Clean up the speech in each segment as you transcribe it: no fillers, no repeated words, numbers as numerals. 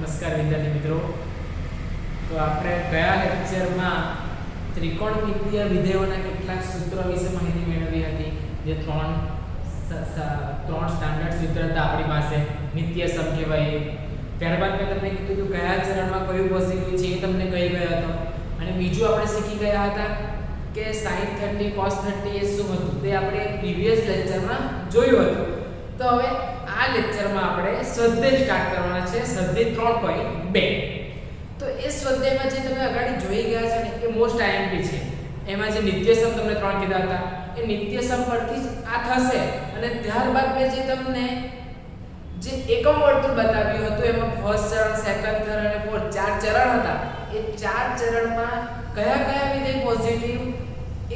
નમસ્કાર વિદ્યાર્થી મિત્રો. તો આપણે ગયા લેક્ચરમાં ત્રિકોણમિતિય વિધેયોના કેટલાક સૂત્રો વિશે માહિતી મેળવી હતી. જે ત્રણ સ્ટાન્ડર્ડ સૂત્ર હતા આપણી પાસે. નિત્ય સમ કહેવાય. ત્યારબાદ મેં તમને કીધું હતું કયા ચરણમાં કયું પોઝિટિવ છે એ તમને કહી ગયો હતો. અને બીજું આપણે શીખી ગયા હતા કે sin 30 cos 30 એ શું હતું તે આપણે પ્રીવિયસ લેક્ચરમાં જોયું હતું. તો હવે આ લેક્ચરમાં આપણે સ્વાધ્યાય સ્ટાર્ટ કરવાના છે. સ્વાધ્યાય 3.2. તો એ સ્વાધ્યાયમાં જે તમે આગળ જોઈ ગયા છો ને એ મોસ્ટ આઈએમપી છે. એમાં જે નિત્યસમ તમને ત્રણ કીધા હતા એ નિત્યસમ પરથી જ આ થશે. અને ત્યારબાદ મેં જે તમને જે એકમ વર્તુળ બતાવ્યું હતું એમાં ફર્સ્ટ ચરણ, સેકન્ડ, થર્ડ અને ફોર્થ ચાર ચરણ હતા. એ ચાર ચરણમાં કયા કયા વિધેય પોઝિટિવ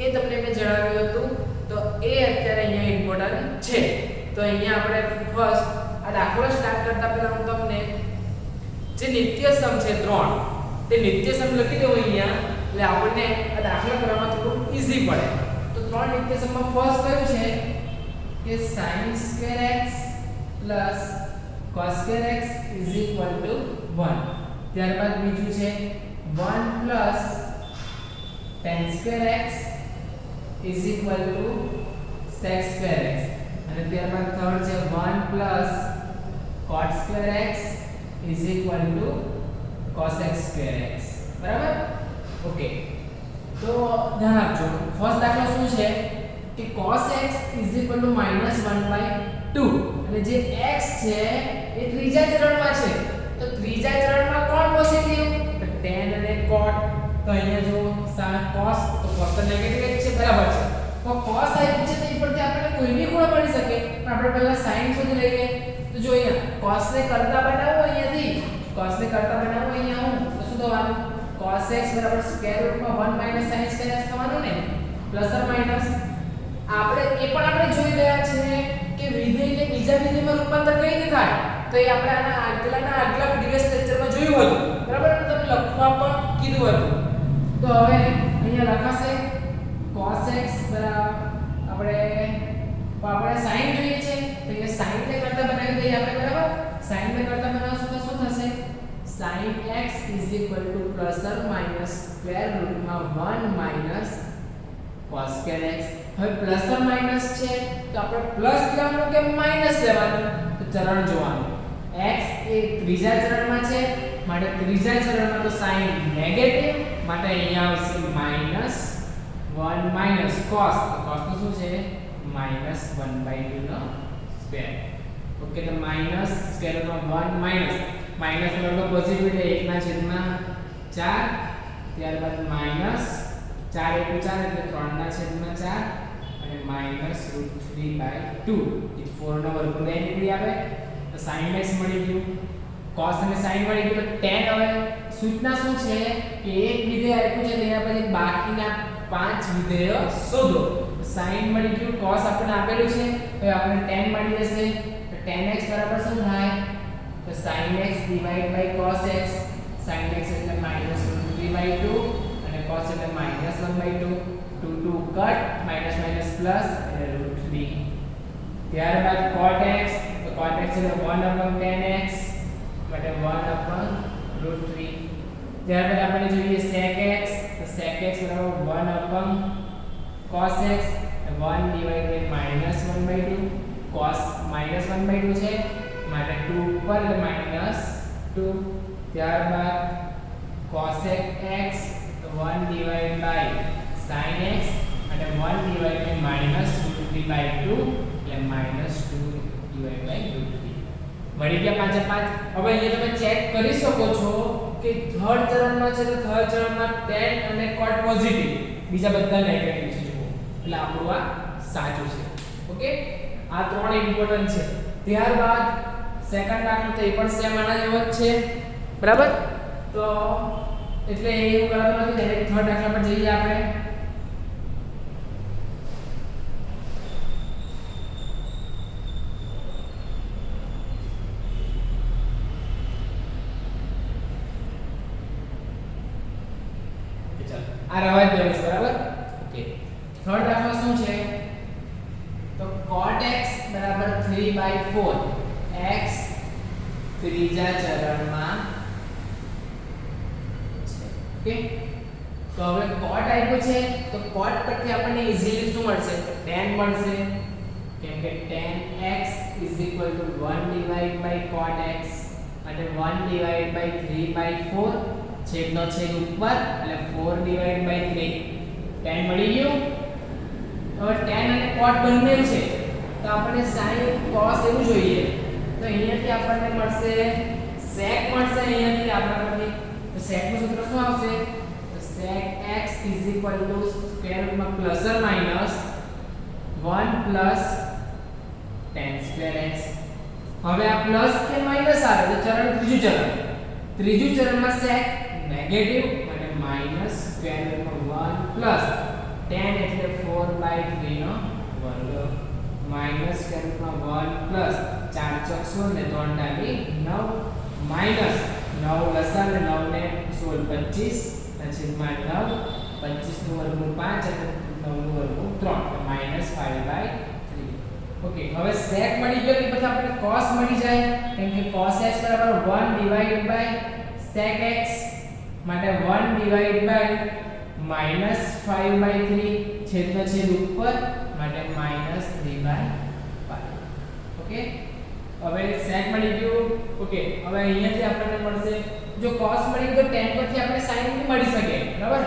એ તમને મેં જણાવ્યું હતું. તો એ અત્યારે અહીંયા ઇમ્પોર્ટન્ટ છે. તો અહીંયા આપણે ફર્સ્ટ આ દાખલો સ્ટાર્ટ કરતા પહેલા હું તમને જે નિત્યસમ છે ત્રણ તે નિત્યસમ લખી દઉં અહીંયા. એટલે આપણને આ દાખલો કરવામાં થોડું ઈઝી પડે. તો ત્રણ નિત્યસમમાં ફર્સ્ટ કયું છે કે sin2x cos2x 1. ત્યારબાદ બીજું છે 1 tan2x sec2x. અને ત્યારબાદ થર્ડ છે 1 cot2x cosx2x. બરાબર? ઓકે. તો ધ્યાન આપજો. ફર્સ્ટ દાખલો શું છે કે cosx -1/2 અને જે x છે એ ત્રીજા ચરણમાં છે. તો ત્રીજા ચરણમાં કોણ પોઝિટિવ? તો tan અને cot. તો અહીંયા જો cos તો cos તો નેગેટિવ જ છે. બરાબર છે. તો cos આપ્યું છે તો એ પરથી આપણને કોઈ બી ખૂણો મળી શકે. પણ આપણે પહેલા sin શોધી લઈએ. તો જો અહીંયા cos ને કરતા બનાવો અહીંયાથી. cos ને કરતા બનાવો અહીંયા હું તો શું થવાનું? cos x √1 - sin2x થવાનું ને. પ્લસ ઓર માઈનસ આપણે એ પણ આપણે જોઈ ગયા છે કે વિધેયને બીજા વિધેયમાં રૂપાંતર કઈ રીતે થાય. તો એ આપણે આગલા પ્રીવિયસ લેક્ચરમાં જોયું હતું. બરાબર? તો તમને લખવા પણ કીધું હતું. તો હવે અહીંયા લખાશે cos x આપણે sin જોઈએ છે. તો એ sin ને કરતા બનાવી દઈએ આપણે. બરાબર? sin ને કરતા બનાવશું તો શું થશે? sin x ± √1 - cos2x. હવે પ્લસ ઓર માઈનસ છે તો આપણે પ્લસ લેવાનું કે માઈનસ લેવાનું? તો ચરણ જોવાનું. x એ ત્રીજા ચરણમાં છે માટે ત્રીજા ચરણમાં તો sin નેગેટિવ માટે અહીંયા આવશે -1 - cos. તો cos તો શું છે? -1/2 નો સ્ક્વેર. ઓકે. તો માઈનસ સ્ક્વેર રૂટમાં 1 માઈનસ નો પોઝિટિવ એટલે 1/4. ત્યારબાદ માઈનસ 4 * 4 એટલે 3/4 અને -√3/2 એ 4 નો વર્ગમૂળ એ નીકળી આવે. તો sin x મળી ગયું, cos અને sin મળી ગયું. તો tan હવે સૂચના શું છે કે એક વિધેય આપ્યું છે તેના પછી બાકીના 5 વિધેયો શોધો. તો sin મળી ગયું, cos આપણને આપેલું છે તો આપણે tan મળી જશે. તો tan x બરાબર શું થાય? તો sin x / cos x. sin x એટલે -√3/2 અને cos એટલે -1/2. 2 કટ માઈનસ પ્લસ અને √3. ત્યારબાદ cot x. તો cot x એટલે 1/tan x માટે 1/√3. ત્યારબાદ આપણે જોઈએ sec x. તો sec x બરાબર 1/cos x 1 / -1/2. cos -1/2 છે માટે 2 ઉપર એટલે -2. ત્યારબાદ cosec x 1 / sin x અને 1 / -√3/2 એટલે -2/√3. મળી ગયા 5 5. હવે અહીંયા તમે ચેક કરી શકો છો કે થર્ડ ચરણમાં છે તો થર્ડ ચરણમાં tan અને cot પોઝિટિવ, બીજા બધા નેગેટિવ છે. જુઓ એટલે આપણું આ સાચું છે. ઓકે. આ ત્રણ ઇમ્પોર્ટન્ટ છે. ત્યારબાદ સેકન્ડ દાખલો તો એ પણ સેમ આના જેવો જ છે. બરાબર? તો એટલે એવું કરવાનું નથી. ડાયરેક્ટ થર્ડ દાખલા પર જઈએ આપણે. આ રવા જ દેવું છે. બરાબર? ઓકે. થર્ડ દાખલો શું છે? તો cot x = 3/4. x ત્રીજા ચરણમાં ઓકે તો હવે cot આપ્યું છે તો cot પરથી આપણને ઈઝીલી શું મળશે tan મળશે કેમ કે tan x 1 cot x અને 1/3/4 છેદનો છેદ ઉપર એટલે 4/3 tan મળી ગયું હવે tan અને cot બંને છે તો આપણને sin cos એવું જોઈએ તો અહીંયાથી આપણને મળશે sec મળશે અહીંયાથી આપણને તો sec નું સૂત્ર શું આવશે તો sec x square root માં plus or minus 1 plus tan square x હવે આ પ્લસ કે માઈનસ આવે તો ત્રીજું ચરણમાં sec નેગેટિવ અને માઈનસ સ્ક્વેર રૂટમાં 1 પ્લસ tan એટલે 4/3 નો વર્ગ માઈનસ સ્ક્વેર રૂટમાં 1 પ્લસ 4 ચોક 16 ને 3 ડાલી 9 માઈનસ 9 લસા ને 9 ને 16 25 છેદમાં 9 25 નું વર્ગમૂળ 5 અને 9 નું વર્ગમૂળ 3 માઈનસ 5/3 ઓકે હવે sec મળી ગયો કે પછી આપણે cos મળી જાય કેમ કે cos x બરાબર 1/sec x માટે 1/-5/3 છેદનો છેદ ઉપર માટે -3/5 ઓકે હવે sec મળી ગયું ઓકે હવે અહીંયાથી આપણને મળશે જો cos મળી ગયું તો tan પરથી આપણે sin ની મળી શકે બરાબર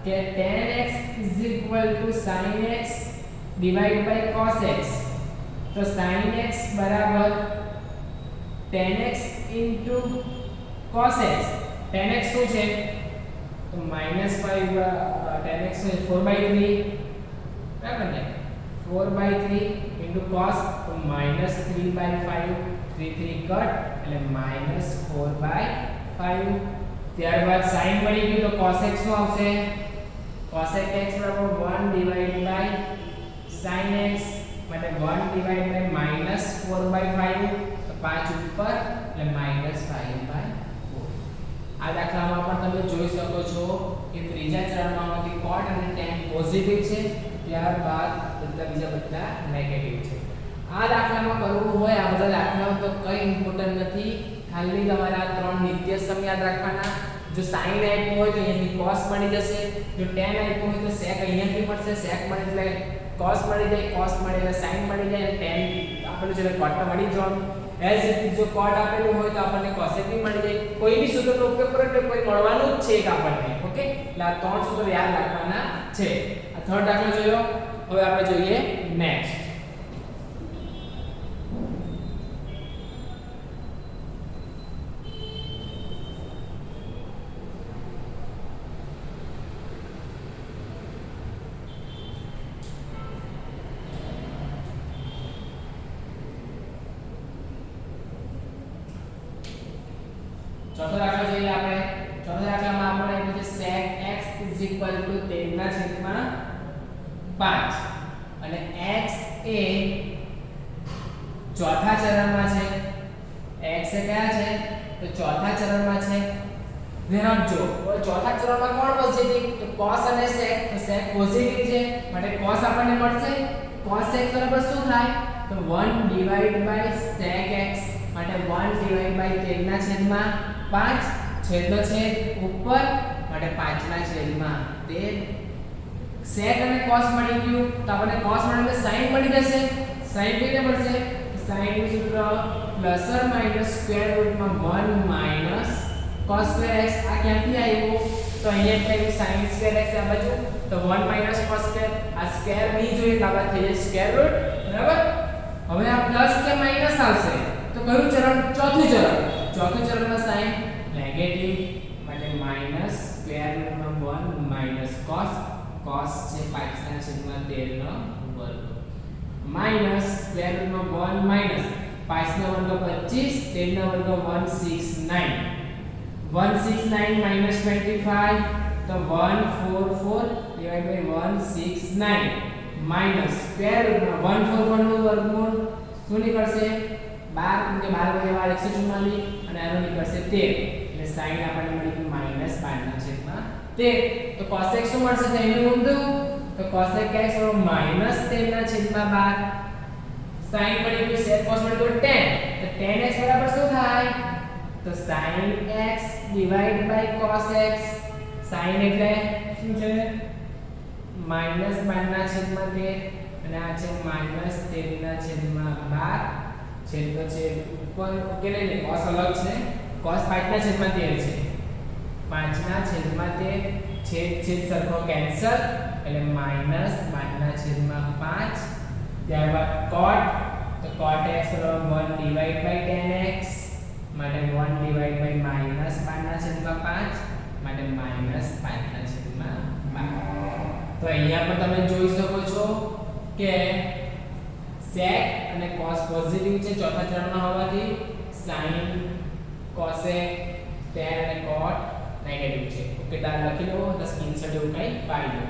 કે tan x sin x cos x तो sin x बराबर tan x cos x tan x શું છે તો -5 tan x 4/3 બરાબર ને 4/3 cos તો -3/5 3 કટ એટલે -4/5 ત્યારબાદ sin મળી ગયું તો cos x શું આવશે cos x બરાબર 1/sin x માટે 1/-4/5 તો 5 ઉપર એટલે -5/4 આ દાખલામાં પણ તમે જોઈ શકો છો કે ત્રીજા ચરણમાંથી cot અને tan પોઝિટિવ છે ત્યારબાદ બધા નેગેટિવ છે આ દાખલામાં કરવું હોય આ બધા દાખલાઓ તો કઈ ઇમ્પોર્ટન્ટ નથી ખાલી તમારે આ ત્રણ નિત્ય સમ યાદ રાખવાના જો sin આપ્યું હોય તો અહીંયાથી cos મળી જશે જો tan આપ્યું હોય તો sec અહીંયાથી મળશે sec મળે એટલે cos મળી જાય cos મળે એટલે sin મળી જાય tan આપણને જે cot મળી જવાનું એઝ ઇટ જો cot આપેલું હોય તો આપણને cosec બી મળી જાય કોઈ બી સૂત્રનો ઉપયોગ કરો એટલે કોઈ મળવાનું જ છે એક આપણને ઓકે એટલે આ ત્રણ સૂત્રો યાદ રાખવાના છે આ થર્ડ દાખલો જોયો હવે આપણે જોઈએ નેક્સ્ટ ચોથો દાખલો જોઈએ આપણે ચોથા દાખલામાં આપણે આપ્યું છે sec x 13/5 અને x એ ચોથા ચરણમાં છે x એ કયા છે તો ચોથા ચરણમાં છે ધ્યાન આપજો ચોથા ચરણમાં કોણ પોઝિટિવ તો cos અને sec તો sec પોઝિટિવ છે માટે cos આપણને મળશે cos x બરાબર શું થાય તો 1/sec x માટે 1/13/5 છેદનો છેદ ઉપર માટે 5/13 sec અને cos મળી ગયું તો આપણને cos મળે એટલે sin મળી જશે sin કેવી મળશે sin નું સૂત્ર પ્લસ ઓર માઈનસ સ્ક્વેર રૂટમાં 1 માઈનસ cos સ્ક્વેર x આ ક્યાંથી આવ્યું તો અહીંયા આવ્યું sin સ્ક્વેર x આ બાજુ તો 1 માઈનસ cos સ્ક્વેર આ સ્ક્વેર નહીં જોઈએ તો આ થઈ જશે સ્ક્વેર રૂટ બરાબર હવે આ પ્લસ કે માઈનસ આવશે તો કયું ચરણ ચોથું ચરણમાં sin નેગેટિવ માટે માઈનસ સ્ક્વેર રૂટમાં 1 માઈનસ cos છે 5/13 નો વર્ગ માઈનસ સ્ક્વેર રૂટમાં 1 માઈનસ 5 નો વર્ગ 25 13 નો વર્ગ 169 માઈનસ 25 તો 144/169 માઈનસ સ્ક્વેર રૂટમાં 144 નું વર્ગમૂળ શું નીકળશે 12 કે 12 * 144 અને આનો નીકળશે 13 એટલે sin આપણને મળી ગયું -5/13 તો cos x શું મળશે તો એનું ઊંધું તો cos x -13/12 sin મળી ગયું sec cos મળી ગયું tan તો tan x બરાબર શું થાય તો sin x / cos x sin એટલે શું છે -12/13 અને આ છે -13/12 છેદ તો છે ઉપર ઓકે નહીં cos અલગ છે cos 5/13 છે 5/13 છેદ સરખો કેન્સલ એટલે -12/5 ત્યારબાદ cot તો cot x બરાબર 1/10x માટે 1/-12/5 માટે -5/12 તો અહીંયા પણ તમે જોઈ શકો છો કે sec અને cos પોઝિટિવ છે ચોથા ચરણમાં હોવાથી sin cosec tan અને cot નેગેટિવ છે ઓકે તાર લખી લો તો સ્ક્રીનશોટ એવું કઈ પાડી લો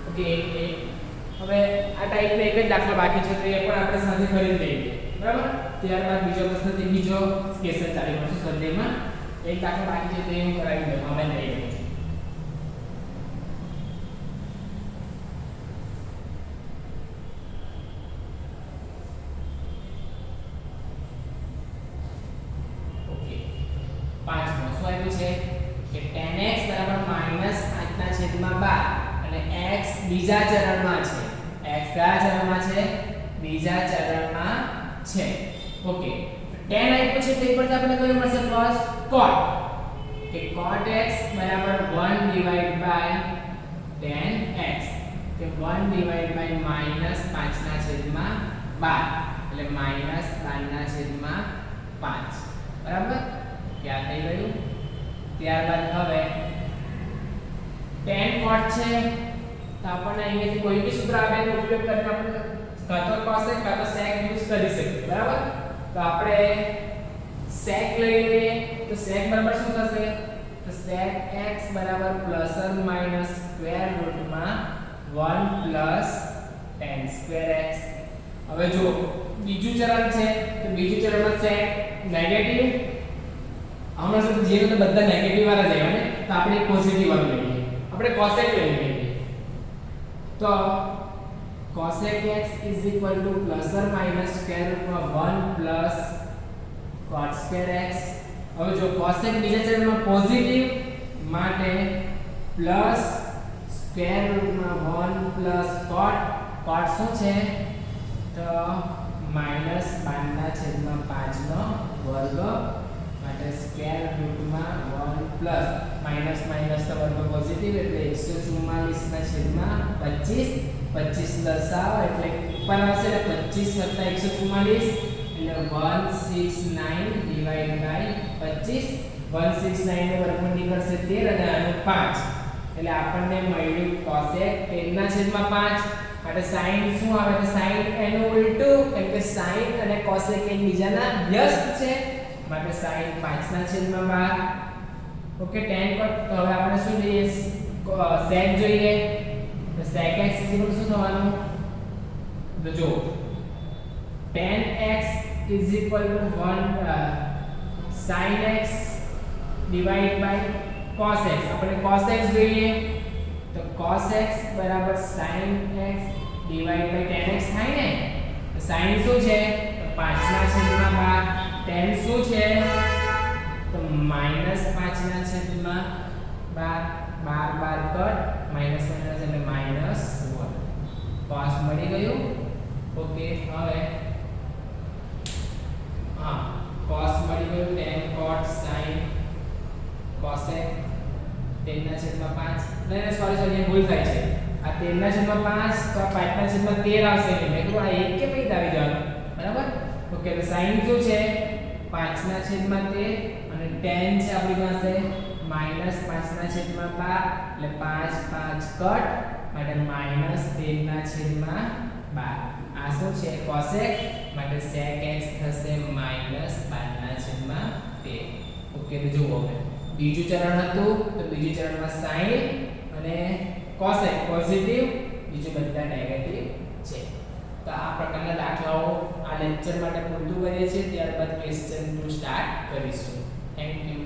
ઓકે હવે આ ટાઈપનો એક જ દાખલો બાકી છે તો એ પણ આપણે સાથે કરી લઈએ બરાબર ત્યારબાદ બીજો પ્રશ્ન થી બીજો ક્વેશ્ચન ચાલુ કરશું સ્વાધ્યાયમાં એક દાખલો બાકી છે તે હું કરાવી દઉં અમે લઈ લઈએ ઓકે પાંચમો શું આપ્યું છે કે tan x -5/12 અને x બીજા ચરણમાં છે x કયા ચરણમાં છે બીજા ચરણમાં છે ઓકે tan આપ્યું છે તે પરથી આપણે કયું મળશે ફર્સ્ટ cot કે cot x બરાબર 1/tan x કે 1/-5/12 એટલે -12/5 બરાબર ક્યાં થઈ ગયું ત્યારબાદ હવે tan cot છે તો આપણને અહીંયાથી કોઈ બી સૂત્ર આવે એનો ઉપયોગ કરીને આપણે કાં તો cosec કાં તો sec યુઝ કરી શકીએ બરાબર તો આપણે sec લઈ લઈએ તો sec બરાબર શું થશે તો sec x બરાબર ± સ્ક્વેર રૂટમાં 1 + tan સ્ક્વેર x હવે જો બીજું ચરણ છે તો બીજું ચરણમાં sec નેગેટિવ હમણાં સુધી જે તો બધા નેગેટિવ વાળા જ આવ્યા ને તો આપણે પોઝિટિવ વાળું લઈએ આપણે cosec લઈ લઈએ તો cosec x = ± સ્ક્વેર રૂટમાં 1 + cot સ્ક્વેર x હવે જો cosec બીજા ચરણમાં પોઝિટિવ માટે પ્લસ સ્ક્વેર રૂટમાં 1 + cot શું છે તો -12/5 નો વર્ગ માટે સ્ક્વેર રૂટમાં 1 પ્લસ માઈનસ તો વર્ગ પોઝિટિવ એટલે 144/25 25 દર્શાવો એટલે ઉપર આવશે એટલે 25 + 144 એટલે 169/25 169 નો વર્ગમૂળ નીકળશે 13 અને આનું 5 એટલે આપણને મળ્યું cosec 10/5 માટે sin શું આવે તો sin એનું ઉલટું કેમ કે sin અને cosec એકબીજાના વ્યસ્ત છે માટે sin 5/12 ઓકે tan cot તો હવે આપણે શું જોઈએ sec જોઈએ તો sec x શું થવાનું તો જો tan x = 1 sin x / cos x આપણે cos x જોઈએ તો cos x બરાબર sin x / tan x થાય ને તો sin શું છે તો 5/12 tan શું છે તો -5/12 12 કટ માઈનસ એટલે -1 cos મળી ગયું ઓકે હવે હા cos મળી ગયું tan cot sin cosec 10/5 નહીં સોરી ભૂલ થાય છે આ 10/5 તો 5/13 આવશે કે મેં કીધું આ એક કે ભાઈ આવી જવાનું બરાબર ઓકે તો sin શું છે 5/13 અને tan છે આપણી પાસે -5/12 એટલે 5 કટ માટે -13/12 આ શું છે cosec માટે sec x થશે -12/13 ઓકે તો જુઓ બીજું ચરણ હતું તો બીજું ચરણમાં sin અને cosec પોઝિટિવ બીજું બધા નેગેટિવ છે તો આ પ્રકારના દાખલાઓ આ લેક્ચર માટે પૂરતું કરીએ છીએ ત્યારબાદ ક્વેશ્ચન 2 સ્ટાર્ટ કરીશું થેન્ક યુ